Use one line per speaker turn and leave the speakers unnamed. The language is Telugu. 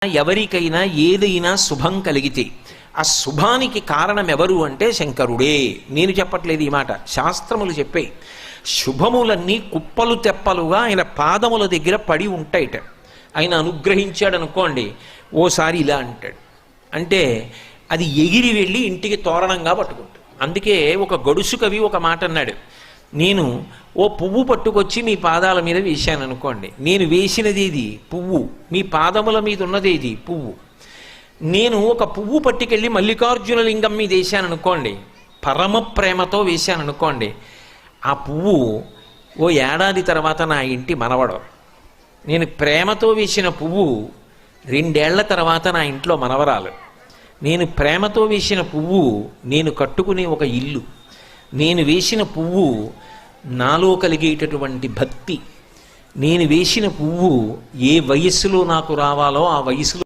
ఎవరికైనా ఏదైనా శుభం కలిగితే ఆ శుభానికి కారణం ఎవరు అంటే శంకరుడే. నేను చెప్పట్లేదు ఈ మాట, శాస్త్రములు చెప్పాయి. శుభములన్నీ కుప్పలు తెప్పలుగా ఆయన పాదముల దగ్గర పడి ఉంటాయిట. ఆయన అనుగ్రహించాడు అనుకోండి, ఓసారి ఇలా అంటాడు అంటే అది ఎగిరి వెళ్ళి ఇంటికి తోరణంగా పట్టుకుంటాడు. అందుకే ఒక గడుసు కవి ఒక మాట అన్నాడు, నేను ఓ పువ్వు పట్టుకొచ్చి మీ పాదాల మీద వేశాను అనుకోండి, నేను వేసినది ఇది పువ్వు, మీ పాదముల మీద ఉన్నది ఇది పువ్వు. నేను ఒక పువ్వు పట్టుకెళ్ళి మల్లికార్జున లింగం మీద వేశాను అనుకోండి, పరమ ప్రేమతో వేశాను అనుకోండి, ఆ పువ్వు ఓ ఏడాది తర్వాత నా ఇంటి మనవడు. నేను ప్రేమతో వేసిన పువ్వు 2 ఏళ్ల తర్వాత నా ఇంట్లో మనవరాలు. నేను ప్రేమతో వేసిన పువ్వు నేను కట్టుకునే ఒక ఇల్లు. నేను వేసిన పువ్వు నాలో కలిగేటటువంటి భక్తి. నేను వేసిన పువ్వు ఏ వయస్సులో నాకు రావాలో ఆ వయసులో